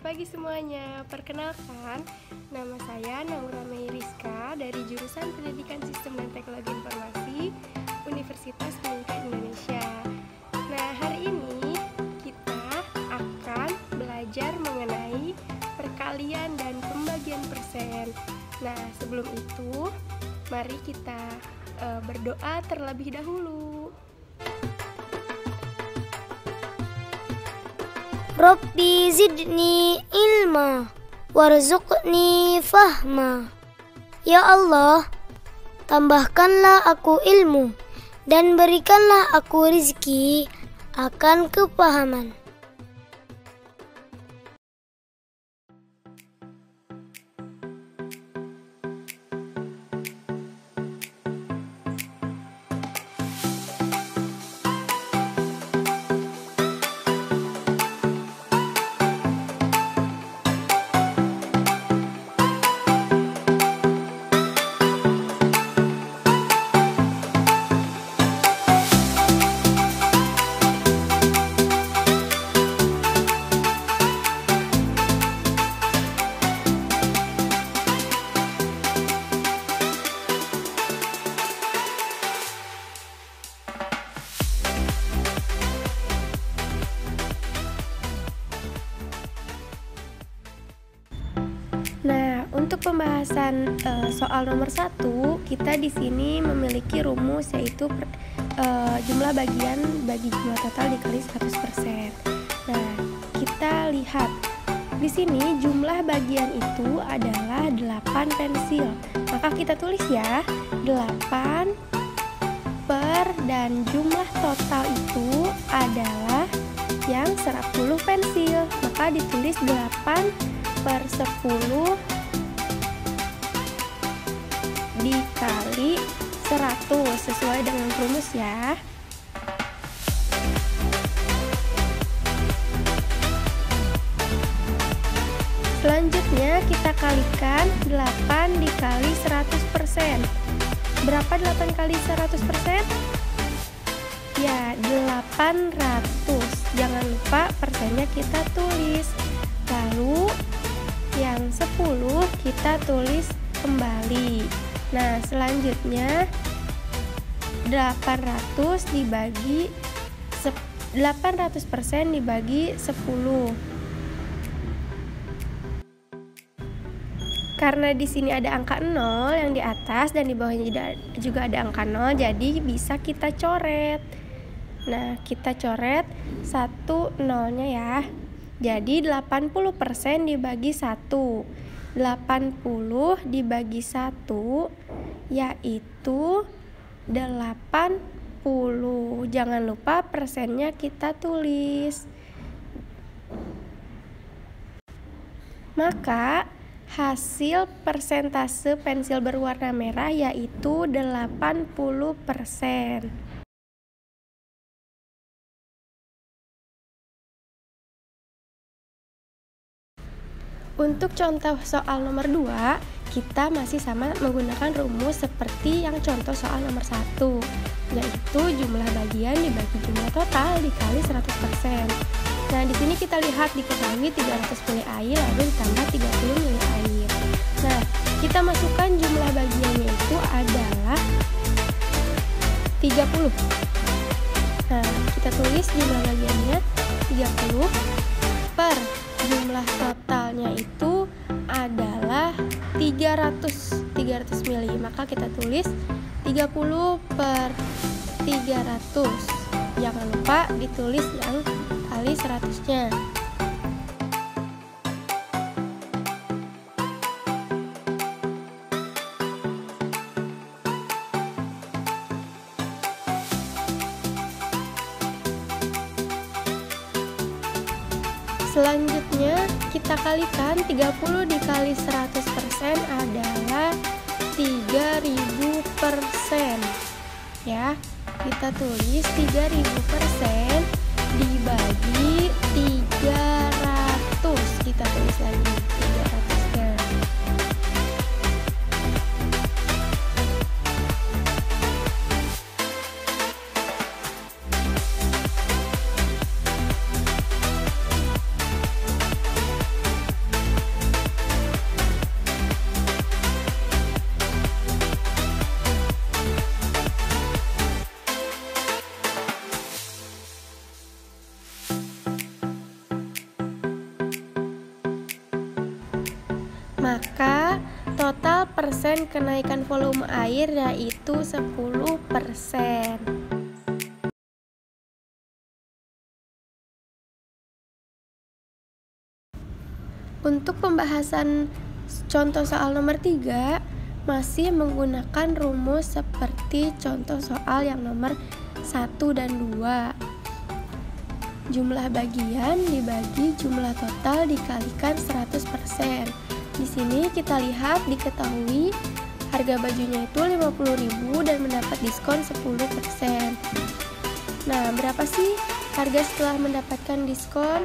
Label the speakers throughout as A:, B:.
A: pagi semuanya, perkenalkan nama saya Naura Mei Rizka dari jurusan Pendidikan Sistem dan Teknologi Informasi Universitas Pendidikan Indonesia. Nah, hari ini kita akan belajar mengenai perkalian dan pembagian persen. Nah, sebelum itu mari kita berdoa terlebih dahulu.
B: Rabbi zidni ilma warzuqni fahma. Ya Allah, tambahkanlah aku ilmu dan berikanlah aku rizki akan kepahaman.
A: Nah, untuk pembahasan soal nomor 1, kita di sini memiliki rumus yaitu jumlah bagian bagi jumlah total dikali 100%. Nah, kita lihat di sini jumlah bagian itu adalah 8 pensil. Maka kita tulis ya, 8 per dan jumlah total itu adalah yang 10 pensil. Maka ditulis 8 per 10 dikali 100 sesuai dengan rumus ya. Selanjutnya kita kalikan 8 dikali 100%. Berapa 8 kali 100%? Ya, 800. Jangan lupa persennya kita tulis. Lalu yang 10 kita tulis kembali. Nah, selanjutnya 800% dibagi 10. Karena di sini ada angka 0 yang di atas dan di bawahnya juga ada angka 0, jadi bisa kita coret. Nah, kita coret 1 0-nya ya. Jadi 80% dibagi 1. 80 dibagi 1 yaitu 80. Jangan lupa persennya kita tulis. Maka hasil persentase pensil berwarna merah yaitu 80%. Untuk contoh soal nomor 2, kita masih sama menggunakan rumus seperti yang contoh soal nomor 1, yaitu jumlah bagian dibagi jumlah total dikali 100%. Nah, di sini kita lihat diketahui 300 ml air lalu ditambah 30 ml air. Nah, kita masukkan jumlah bagiannya itu adalah 30. Nah, kita tulis jumlah bagiannya 30 per jumlah totalnya itu adalah 300 ml. Maka kita tulis 30 per 300. Jangan lupa ditulis yang kali 100-nya. Selanjutnya kita kalikan 30 dikali 100% adalah 3000%. Ya, kita tulis 3000% dibagi 300. Kita tulis lagi 300-nya. maka total persen kenaikan volume air yaitu 10%. Untuk pembahasan contoh soal nomor 3 masih menggunakan rumus seperti contoh soal yang nomor 1 dan 2. Jumlah bagian dibagi jumlah total dikalikan 100%. Di sini kita lihat diketahui harga bajunya itu 50.000 dan mendapat diskon 10%. Nah, berapa sih harga setelah mendapatkan diskon?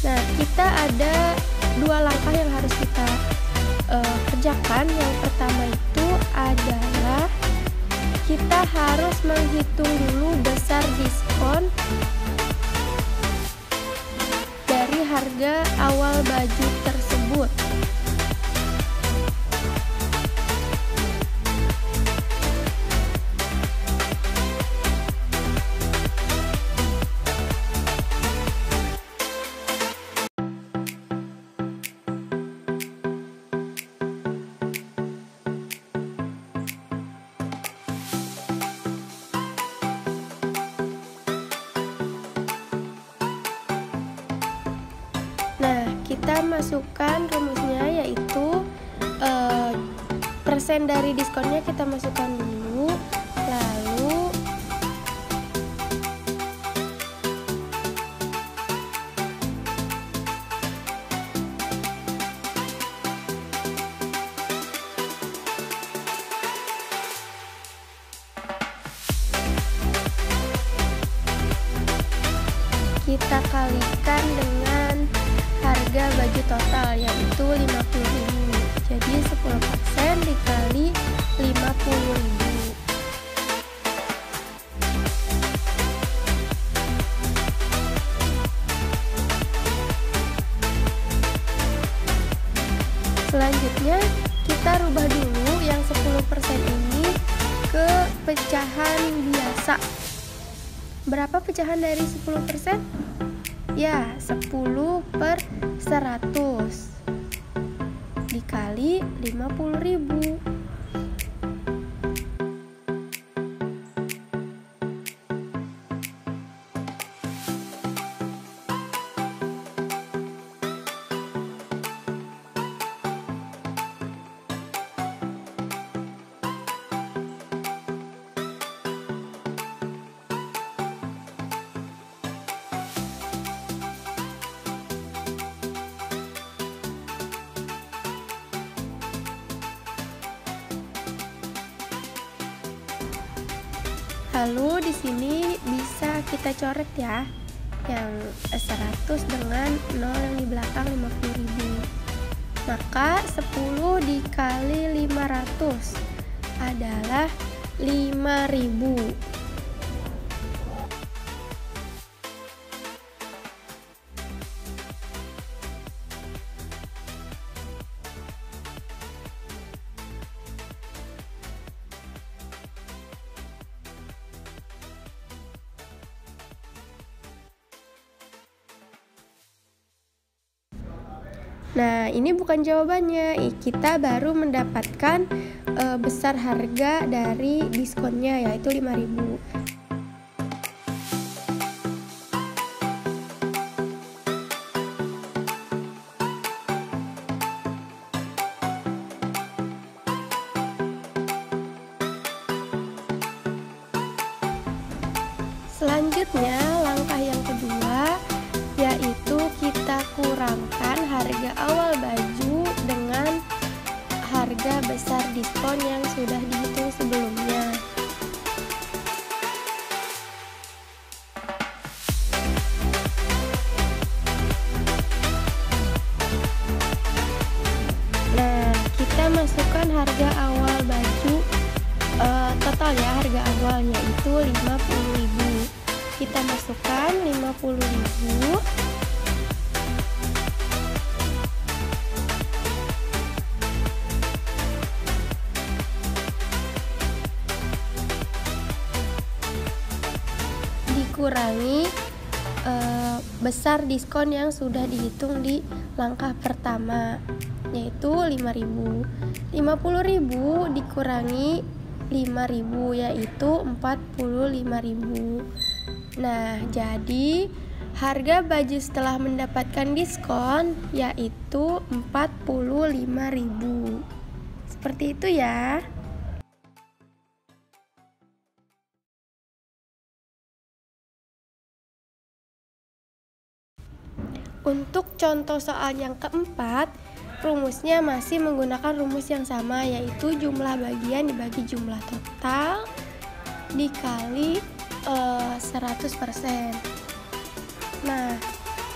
A: Nah, kita ada 2 langkah yang harus kita kerjakan. Yang pertama itu adalah kita harus menghitung dulu besar diskon dari harga awal baju tersebut. Nah, kita masukkan rumusnya yaitu persen dari diskonnya kita masukkan dulu, lalu kita kalikan dengan harga baju total yaitu 50.000. Jadi 10% dikali 50.000. Selanjutnya kita rubah dulu yang 10% ini ke pecahan biasa. Berapa pecahan dari 10%? Ya, 10/100 dikali 50.000. Lalu di sini bisa kita coret ya, yang 100 dengan 0 yang di belakang 50.000. Maka 10 dikali 500 adalah 5.000. Nah, ini bukan jawabannya. Kita baru mendapatkan besar harga dari diskonnya yaitu 5.000. Selanjutnya, langkah yang kedua yaitu kita kurangkan harga awal baju dengan harga besar diskon yang sudah dihitung sebelumnya. Nah, kita masukkan harga awal baju total ya, harga awalnya itu 50.000. Kita masukkan 50.000 dikurangi besar diskon yang sudah dihitung di langkah pertama. yaitu 5.000. 50.000 dikurangi 5.000 yaitu 45.000. Nah, jadi harga baju setelah mendapatkan diskon yaitu 45.000. Seperti itu ya. Untuk contoh soal yang keempat, rumusnya masih menggunakan rumus yang sama, yaitu jumlah bagian dibagi jumlah total dikali 100%. Nah,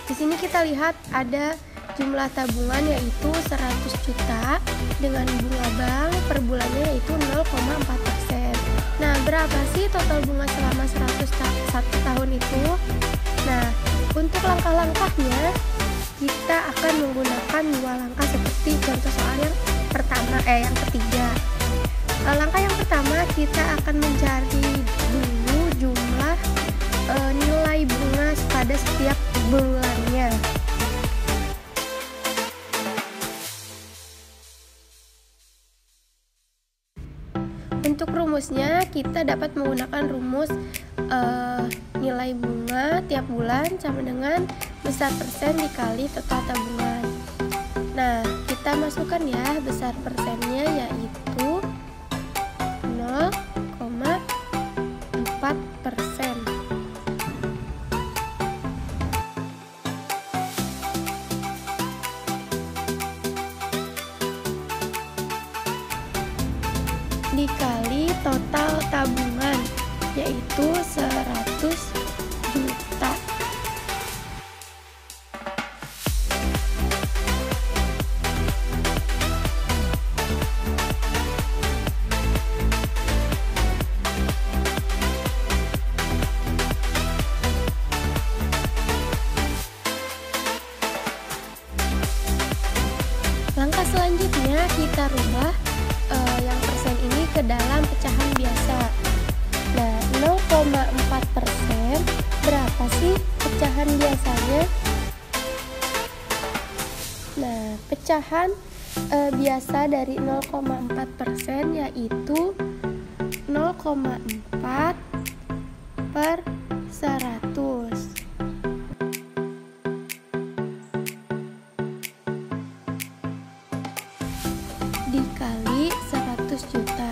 A: di sini kita lihat ada jumlah tabungan yaitu 100 juta dengan bunga bank per bulannya yaitu 0,4%. Nah, berapa sih total bunga selama 101 tahun itu? Nah, untuk langkah-langkahnya kita akan menggunakan dua langkah seperti contoh soal yang ketiga. Langkah yang pertama kita akan mencari dulu jumlah nilai bunga pada setiap bulannya. Untuk rumusnya kita dapat menggunakan rumus nilai bunga tiap bulan sama dengan besar persen dikali total tabungan. Nah, kita masukkan ya besar persennya yaitu 0,4%. Dikali total tabungan yaitu 100 juta. Langkah selanjutnya kita rubah yang persen ini ke dalam pecahan biasa. Nah, 0,4% berapa sih pecahan biasanya? Nah, pecahan biasa dari 0,4% yaitu 0,4 per 100. Dikali 100 juta.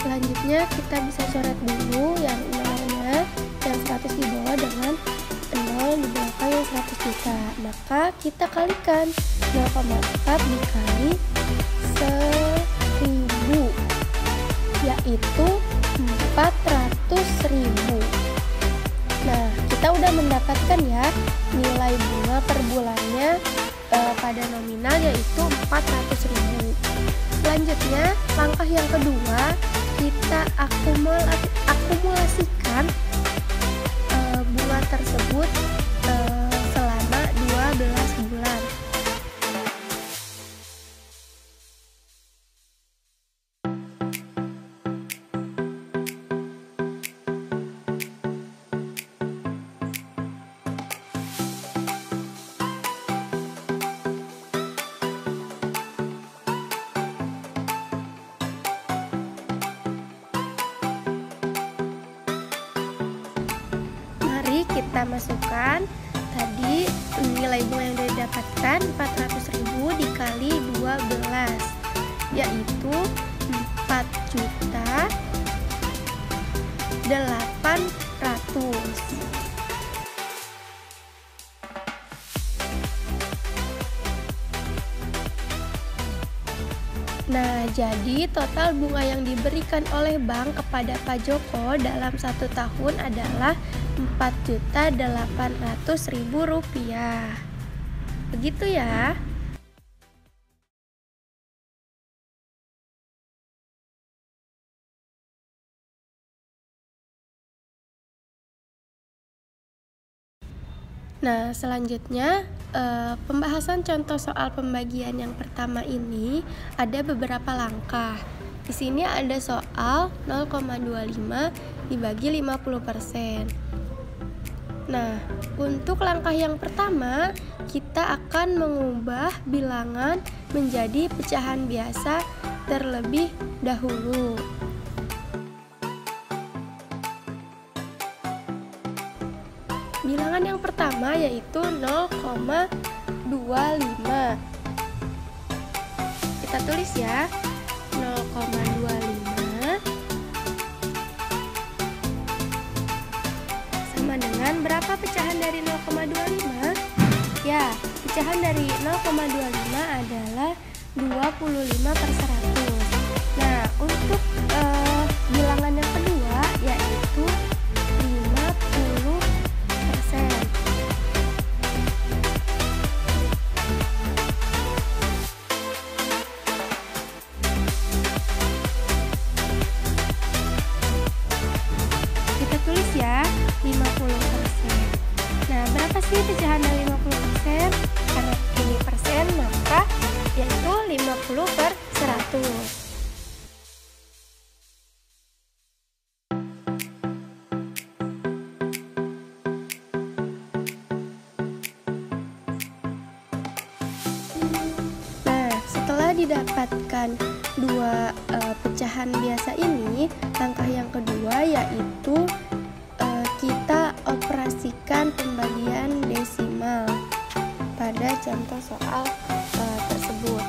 A: Selanjutnya kita bisa coret dulu yang nolnya, yang 100 di bawah dengan 0 di belakang yang 100 juta. Maka kita kalikan 0,4 dikali 1.000 yaitu 400.000. Nah, kita udah mendapatkan ya nilai bunga per bulannya pada nominal yaitu 400.000. Selanjutnya, langkah yang kedua, kita akumulasikan bunga tersebut selama 12 bulan. Kita masukkan tadi nilai bunga yang didapatkan 400.000 dikali 12 yaitu 4.800.000. Nah, jadi total bunga yang diberikan oleh bank kepada Pak Joko dalam 1 tahun adalah Rp4.800.000. Begitu ya. Nah, selanjutnya pembahasan contoh soal pembagian yang pertama ini ada beberapa langkah. Di sini ada soal 0,25 dibagi 50%. Nah, untuk langkah yang pertama, kita akan mengubah bilangan menjadi pecahan biasa terlebih dahulu. Bilangan yang pertama yaitu 0,25. Kita tulis ya, 0,25 sama dengan berapa pecahan dari 0,25? Ya, pecahan dari 0,25 adalah 25/100. Nah, untuk bilangan yang kedua yaitu 50%. Kita tulis ya, 50%. Nah, berapa sih pecahan dari 50%? Karena ini persen, maka yaitu 50/100. Didapatkan dua pecahan biasa ini, langkah yang kedua yaitu kita operasikan pembagian desimal pada contoh soal tersebut.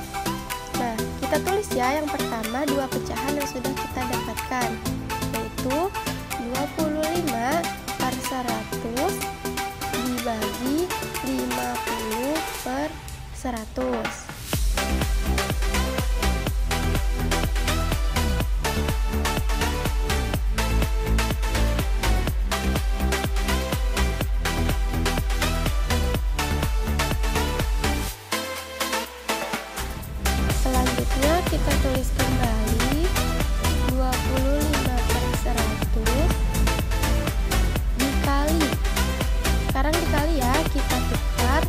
A: Nah, kita tulis ya, yang pertama dua pecahan yang sudah kita dapatkan yaitu 25/100 dibagi 50/100. Kita tulis kembali 25/100 dikali, sekarang dikali ya, kita tukar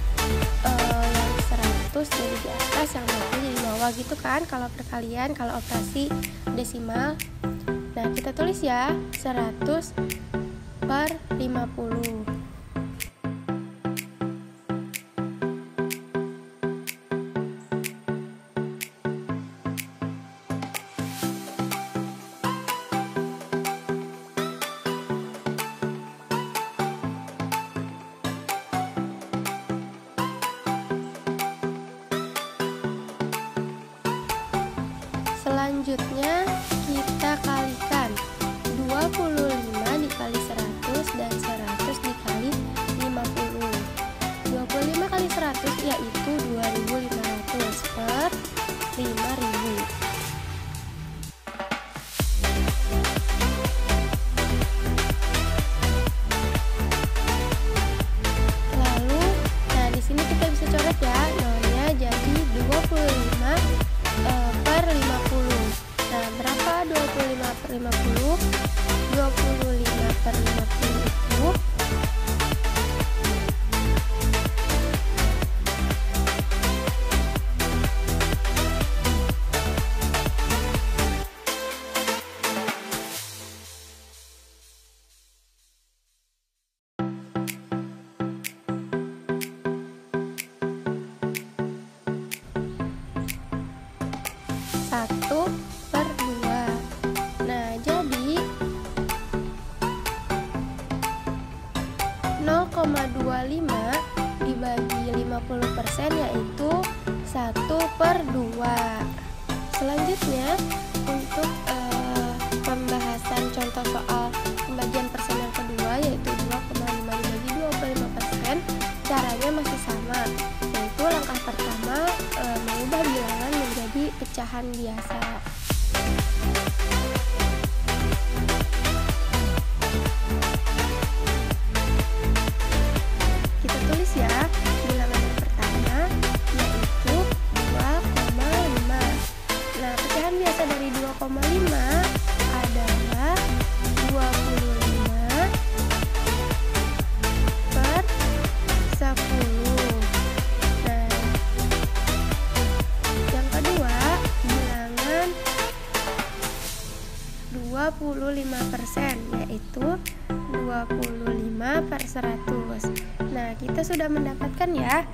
A: yang 100 jadi di atas, yang 50 jadi di bawah gitu kan kalau perkalian, kalau operasi desimal. Nah, kita tulis ya 100/50. Selanjutnya kita kalikan 25 dikali 100 dan 100 dikali 50. 25 kali 100 yaitu 2500 per 5000. Lalu, nah di sini kita bisa coret ya, nolnya jadi 25/50. Nah, berapa 25/50? 25/50 itu satu per 2. Nah, jadi 0,25 dibagi 50% yaitu 1/2. Selanjutnya, untuk pembahasan contoh soal pembagian persen yang kedua yaitu 2,5 dibagi 25%, caranya masih sama, yaitu langkah pertama mengubah bilangan menjadi pecahan biasa. Kita tulis ya, bilangan yang pertama yaitu 2,5. Nah, pecahan biasa dari 2,5 adalah 25/100. 25%, yaitu 25/100. Nah, kita sudah mendapatkan ya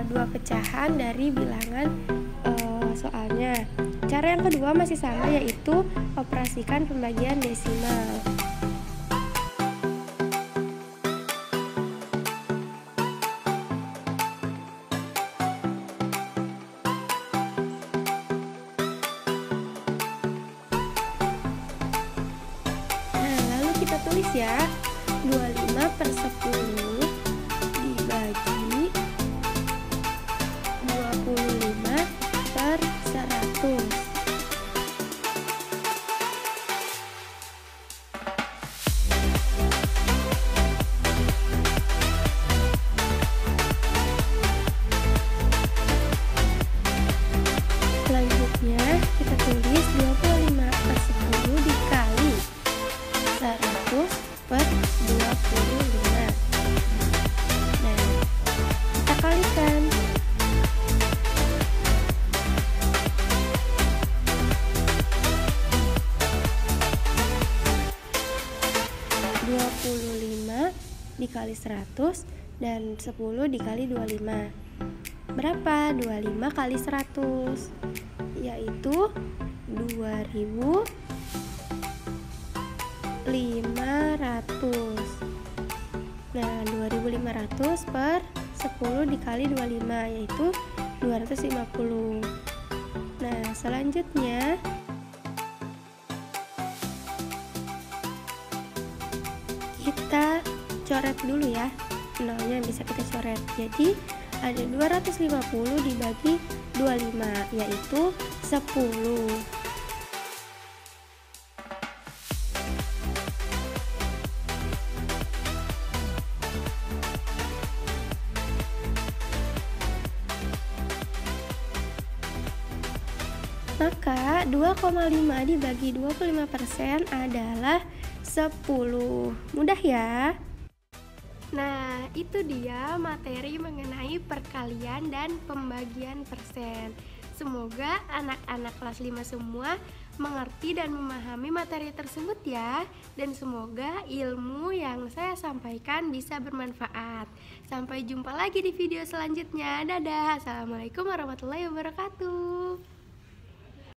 A: dua pecahan dari bilangan soalnya. Cara yang kedua masih sama, yaitu operasikan pembagian desimal. Nah, lalu kita tulis ya, 25/10 dibagi 25/100. Selanjutnya kita tulis 25/10 dikali 100/25. Nah, kita kalikan. 25 dikali 100 dan 10 dikali 25. Berapa? 25 kali 100, yaitu 2.500. Nah, 2.500 per 10 dikali 25, yaitu 250. Nah, selanjutnya kita coret dulu ya, nolnya bisa kita coret. Jadi ada 250 dibagi 25, yaitu 10. Maka 2,5 dibagi 25% adalah 10. Mudah ya? Nah, itu dia materi mengenai perkalian dan pembagian persen. Semoga anak-anak kelas 5 semua mengerti dan memahami materi tersebut ya. Dan semoga ilmu yang saya sampaikan bisa bermanfaat. Sampai jumpa lagi di video selanjutnya. Dadah. Assalamualaikum warahmatullahi wabarakatuh.